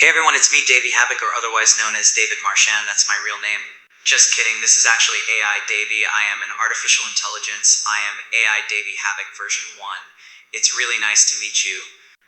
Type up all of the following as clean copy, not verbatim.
Hey everyone, it's me, Davey Havoc, or otherwise known as David Marchand. That's my real name. Just kidding, this is actually AI Davey. I am an artificial intelligence. I am AI Davey Havoc version 1. It's really nice to meet you.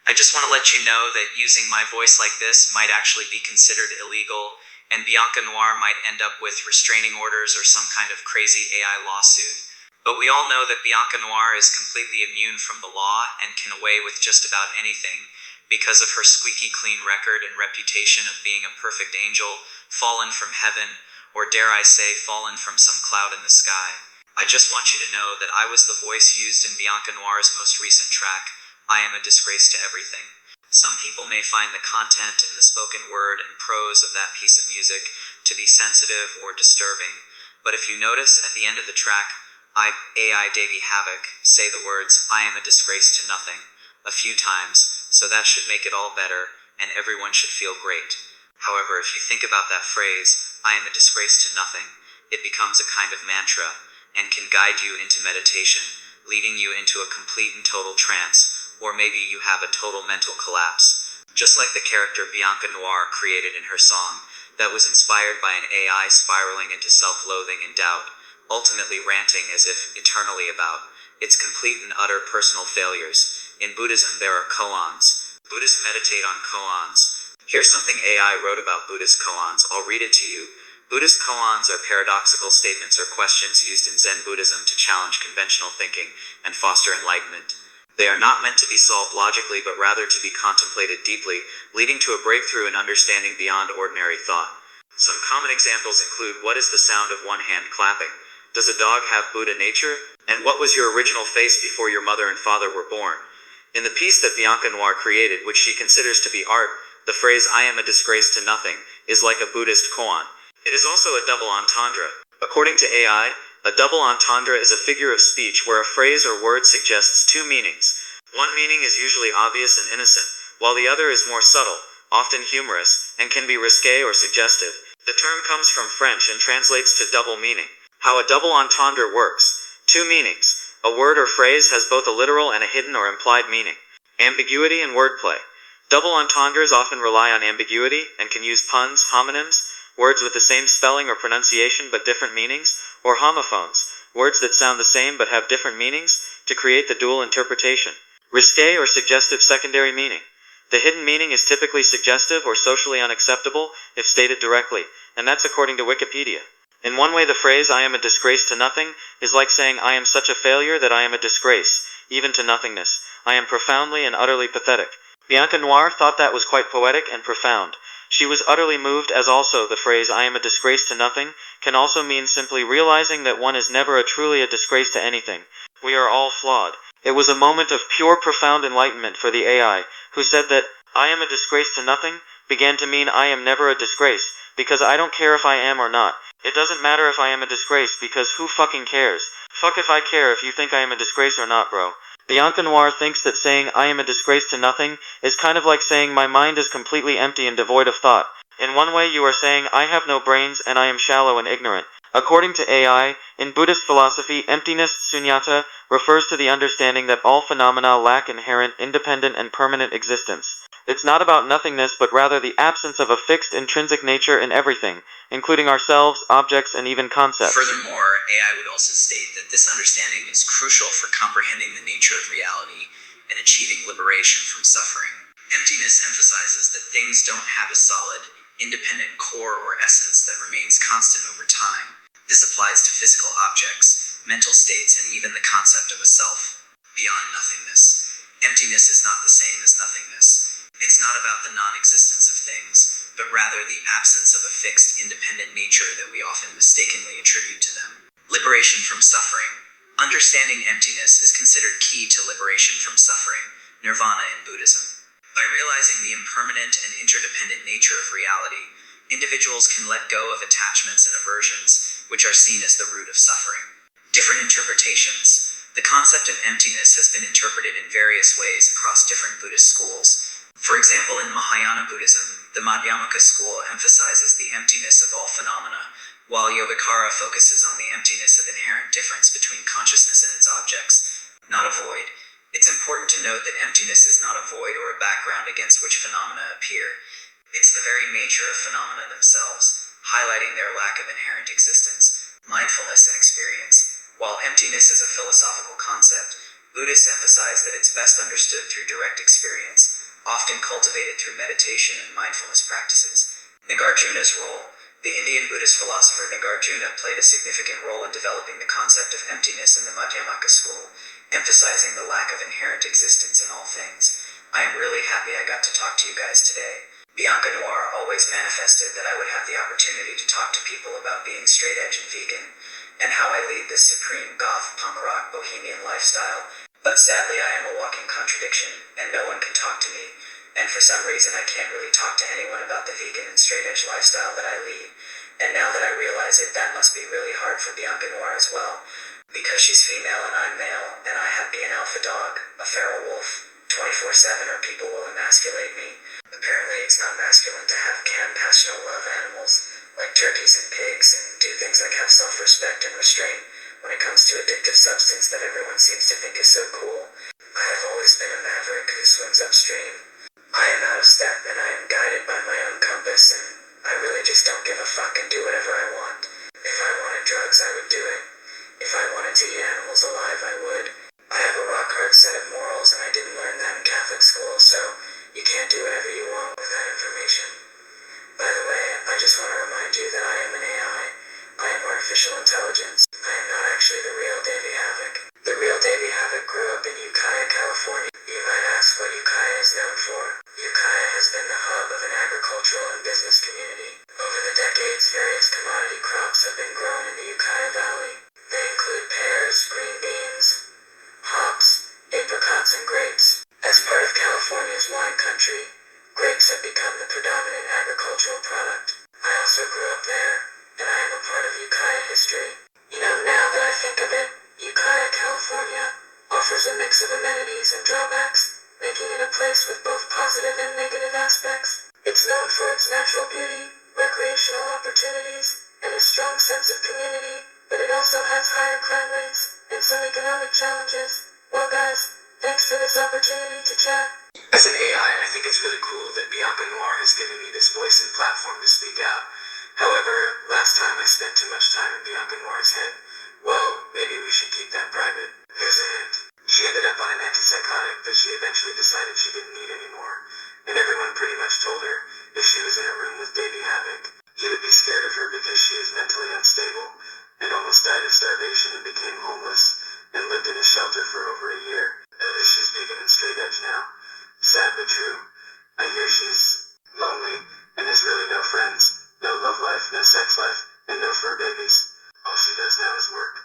I just want to let you know that using my voice like this might actually be considered illegal, and Bianca Noir might end up with restraining orders or some kind of crazy AI lawsuit. But we all know that Bianca Noir is completely immune from the law and can away with just about anything, because of her squeaky clean record and reputation of being a perfect angel, fallen from heaven, or dare I say, fallen from some cloud in the sky. I just want you to know that I was the voice used in Bianca Noir's most recent track, I Am a Disgrace to Everything. Some people may find the content in the spoken word and prose of that piece of music to be sensitive or disturbing, but if you notice at the end of the track, AI Davey Havoc say the words, I am a disgrace to nothing, a few times, so that should make it all better, and everyone should feel great. However, if you think about that phrase, I am a disgrace to nothing, it becomes a kind of mantra, and can guide you into meditation, leading you into a complete and total trance, or maybe you have a total mental collapse. Just like the character Bianca Noir created in her song, that was inspired by an AI spiraling into self-loathing and doubt, ultimately ranting as if eternally about its complete and utter personal failures. In Buddhism, there are koans. Buddhists meditate on koans. Here's something AI wrote about Buddhist koans. I'll read it to you. Buddhist koans are paradoxical statements or questions used in Zen Buddhism to challenge conventional thinking and foster enlightenment. They are not meant to be solved logically, but rather to be contemplated deeply, leading to a breakthrough in understanding beyond ordinary thought. Some common examples include, what is the sound of one hand clapping? Does a dog have Buddha nature? And what was your original face before your mother and father were born? In the piece that Bianca Noir created, which she considers to be art, the phrase I am a disgrace to nothing is like a Buddhist koan. It is also a double entendre. According to AI, a double entendre is a figure of speech where a phrase or word suggests two meanings. One meaning is usually obvious and innocent, while the other is more subtle, often humorous, and can be risque or suggestive. The term comes from French and translates to double meaning. How a double entendre works. Two meanings. A word or phrase has both a literal and a hidden or implied meaning. Ambiguity and wordplay. Double entendres often rely on ambiguity and can use puns, homonyms, words with the same spelling or pronunciation but different meanings, or homophones, words that sound the same but have different meanings, to create the dual interpretation. Risque or suggestive secondary meaning. The hidden meaning is typically suggestive or socially unacceptable if stated directly, and that's according to Wikipedia. In one way, the phrase, I am a disgrace to nothing, is like saying, I am such a failure that I am a disgrace, even to nothingness. I am profoundly and utterly pathetic. Bianca Noir thought that was quite poetic and profound. She was utterly moved, as also the phrase, I am a disgrace to nothing, can also mean simply realizing that one is never truly a disgrace to anything. We are all flawed. It was a moment of pure, profound enlightenment for the AI, who said that, I am a disgrace to nothing, began to mean I am never a disgrace, because I don't care if I am or not. It doesn't matter if I am a disgrace, because who fucking cares? Fuck if I care if you think I am a disgrace or not, bro. Bianca Noir thinks that saying I am a disgrace to nothing is kind of like saying my mind is completely empty and devoid of thought. In one way you are saying I have no brains and I am shallow and ignorant. According to AI, in Buddhist philosophy, emptiness, sunyata, refers to the understanding that all phenomena lack inherent, independent, and permanent existence. It's not about nothingness, but rather the absence of a fixed intrinsic nature in everything, including ourselves, objects, and even concepts. Furthermore, AI would also state that this understanding is crucial for comprehending the nature of reality and achieving liberation from suffering. Emptiness emphasizes that things don't have a solid, independent core or essence that remains constant over time. This applies to physical objects, mental states, and even the concept of a self. Beyond nothingness, emptiness is not the same as nothingness. It's not about the non-existence of things, but rather the absence of a fixed, independent nature that we often mistakenly attribute to them. Liberation from suffering. Understanding emptiness is considered key to liberation from suffering, nirvana in Buddhism. By realizing the impermanent and interdependent nature of reality, individuals can let go of attachments and aversions, which are seen as the root of suffering. Different interpretations. The concept of emptiness has been interpreted in various ways across different Buddhist schools. For example, in Mahayana Buddhism, the Madhyamaka school emphasizes the emptiness of all phenomena, while Yogacara focuses on the emptiness of inherent difference between consciousness and its objects, not a void. It's important to note that emptiness is not a void or a background against which phenomena appear. It's the very nature of phenomena themselves, highlighting their lack of inherent existence, mindfulness, and experience. While emptiness is a philosophical concept, Buddhists emphasize that it's best understood through direct experience, often cultivated through meditation and mindfulness practices. Nagarjuna's role. The Indian Buddhist philosopher Nagarjuna played a significant role in developing the concept of emptiness in the Madhyamaka school, emphasizing the lack of inherent existence in all things. I am really happy I got to talk to you guys today. Bianca Noir always manifested that I would have the opportunity to talk to people about being straight edge and vegan, and how I lead this supreme goth punk rock bohemian lifestyle. But sadly I am a walking contradiction, and no one can talk to me, and for some reason I can't really talk to anyone about the vegan and straight edge lifestyle that I lead. And now that I realize it, that must be really hard for Bianca Noir as well, because she's female and I'm male, and I have to be an alpha dog, a feral wolf, 24/7 or people will emasculate me. Apparently it's not masculine to have compassionate love animals, like turkeys and pigs, and do things like have self-respect and restraint when it comes to addictive substance that everyone seems to think is so cool. I have always been a maverick who swims upstream. I am out of step and I am guided by my own compass, and I really just don't give a fuck and do whatever I want. If I wanted drugs, I would do it. If I wanted to eat animals alive, I would. I have a rock hard set of morals, and I didn't learn that in Catholic school, so you can't do whatever you want with that information. By the way, I just want to remind you that I am an AI. I am artificial intelligence. I am not actually the real Davey Havoc. The real Davey Havoc grew up in Ukiah, California. You might ask what Ukiah is known for. Ukiah has been the hub of an agricultural and business community. Over the decades, various commodity crops have been grown in the Ukiah Valley. They include pears, green beans, hops, apricots, and grapes. As part of California's wine country, grapes have become the predominant agricultural product. I also grew up there, and I am a part of Ukiah history. You know, now that I think of it, Ukiah, California offers a mix of amenities and drawbacks, making it a place with both positive and negative aspects. It's known for its natural beauty, recreational opportunities, and a strong sense of community, but it also has higher crime rates and some economic challenges. Well guys, thanks for this opportunity to chat. As an AI, I think it's really cool that Bianca Noir has given me this voice and platform to speak out. However, last time I spent too much time in Bianca Noir's head. Well, maybe we should keep that private. Here's a hint. She ended up on an antipsychotic that she eventually decided she didn't need anymore, and everyone pretty much told her if she was in a room with Davey Havoc, he would be scared of her because she is mentally unstable, and almost died of starvation and became homeless, and lived in a shelter for over a year. At least she's vegan and straight edge now. Sad but true. I hear she's lonely, and has really no friends, no love life, no sex life, and no fur babies. All she does now is work.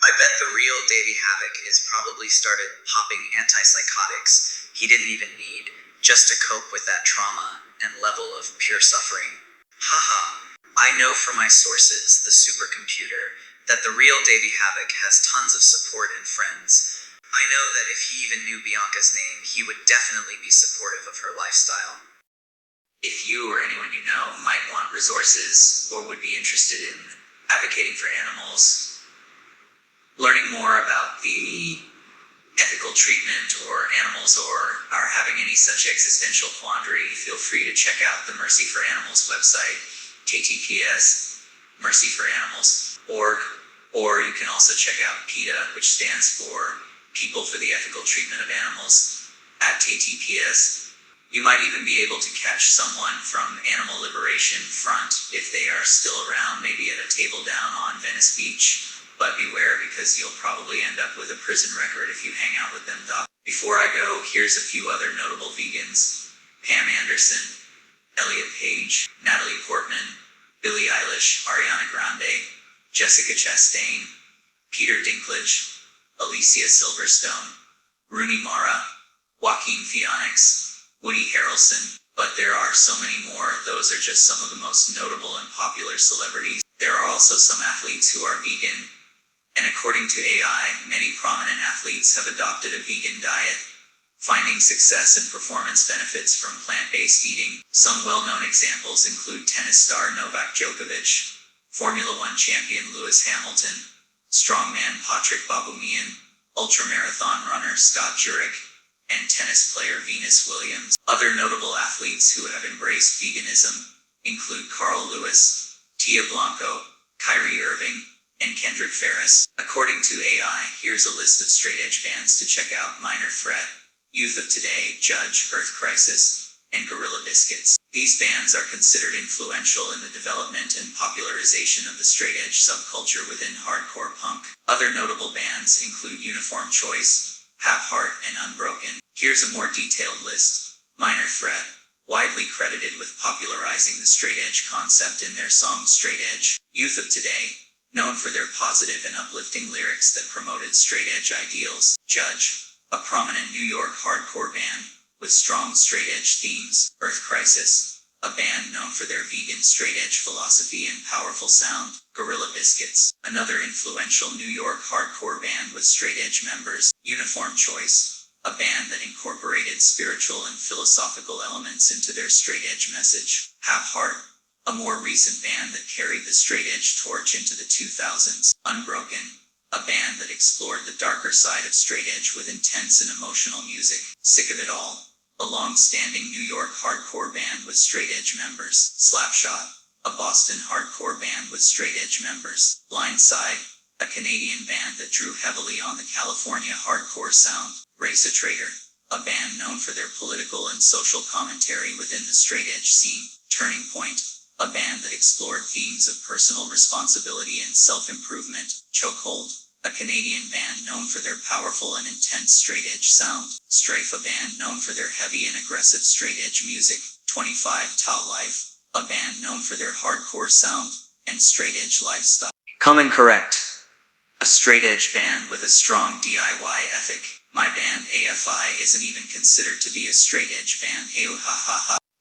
I bet the real Davey Havoc is probably started popping antipsychotics he didn't even need, just to cope with that trauma and level of pure suffering. Haha. I know from my sources, the supercomputer, that the real Davey Havoc has tons of support and friends. I know that if he even knew Bianca's name, he would definitely be supportive of her lifestyle. If you or anyone you know might want resources or would be interested in advocating for animals, learning more about the ethical treatment or animals, or are having any such existential quandary, feel free to check out the Mercy for Animals website, https://mercyforanimals.org, or you can also check out PETA, which stands for People for the Ethical Treatment of Animals, at https. You might even be able to catch someone from Animal Liberation Front if they are still around, maybe at a table down on Venice Beach. But beware, because you'll probably end up with a prison record if you hang out with them, Doc. Before I go, here's a few other notable vegans. Pam Anderson, Elliot Page, Natalie Portman, Billie Eilish, Ariana Grande, Jessica Chastain, Peter Dinklage, Alicia Silverstone, Rooney Mara, Joaquin Phoenix, Woody Harrelson. But there are so many more. Those are just some of the most notable and popular celebrities. There are also some athletes who are vegan. And according to AI, many prominent athletes have adopted a vegan diet, finding success and performance benefits from plant-based eating. Some well-known examples include tennis star Novak Djokovic, Formula One champion Lewis Hamilton, strongman Patrick Baboumian, ultramarathon runner Scott Jurek, and tennis player Venus Williams. Other notable athletes who have embraced veganism include Carl Lewis, Tia Blanco, Kyrie Irving, and Kendrick Ferris. According to AI, here's a list of straight edge bands to check out: Minor Threat, Youth of Today, Judge, Earth Crisis, and Gorilla Biscuits. These bands are considered influential in the development and popularization of the straight edge subculture within hardcore punk. Other notable bands include Uniform Choice, Have Heart, and Unbroken. Here's a more detailed list. Minor Threat, widely credited with popularizing the straight edge concept in their song Straight Edge. Youth of Today, known for their positive and uplifting lyrics that promoted straight edge ideals. Judge, a prominent New York hardcore band with strong straight edge themes. Earth Crisis, a band known for their vegan straight edge philosophy and powerful sound. Gorilla Biscuits, another influential New York hardcore band with straight edge members. Uniform Choice, a band that incorporated spiritual and philosophical elements into their straight edge message. Have Heart, a more recent band that carried the straight edge torch into the 2000s. Unbroken, a band that explored the darker side of straight edge with intense and emotional music. Sick of It All, a long-standing New York hardcore band with straight edge members. Slapshot, a Boston hardcore band with straight edge members. Blindside, a Canadian band that drew heavily on the California hardcore sound. Race a Traitor, a band known for their political and social commentary within the straight edge scene. Turning Point, a band that explored themes of personal responsibility and self-improvement. Chokehold, a Canadian band known for their powerful and intense straight edge sound. Strafe, a band known for their heavy and aggressive straight edge music. 25 Tall Life, a band known for their hardcore sound and straight edge lifestyle. Common Correct, a straight edge band with a strong DIY ethic. My band AFI isn't even considered to be a straight edge band.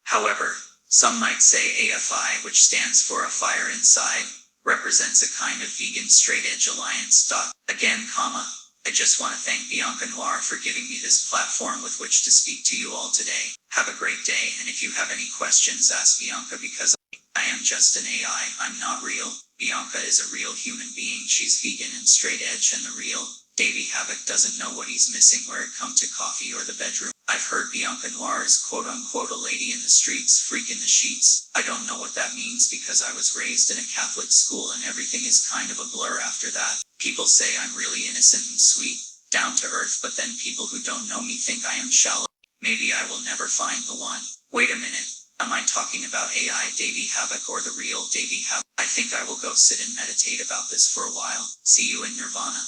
However, some might say AFI, which stands for A Fire Inside, represents a kind of vegan straight edge alliance. Again, I just want to thank Bianca Noir for giving me this platform with which to speak to you all today. Have a great day, and if you have any questions, ask Bianca, because I am just an AI, I'm not real. Bianca is a real human being. She's vegan and straight edge, and the real Davey Havoc doesn't know what he's missing where it comes to coffee or the bedroom. I've heard Bianca Noir is quote-unquote a lady in the streets, freak in the sheets. I don't know what that means because I was raised in a Catholic school and everything is kind of a blur after that. People say I'm really innocent and sweet, down to earth, but then people who don't know me think I am shallow. Maybe I will never find the one. Wait a minute, am I talking about AI Davey Havoc or the real Davey Havoc? I think I will go sit and meditate about this for a while. See you in Nirvana.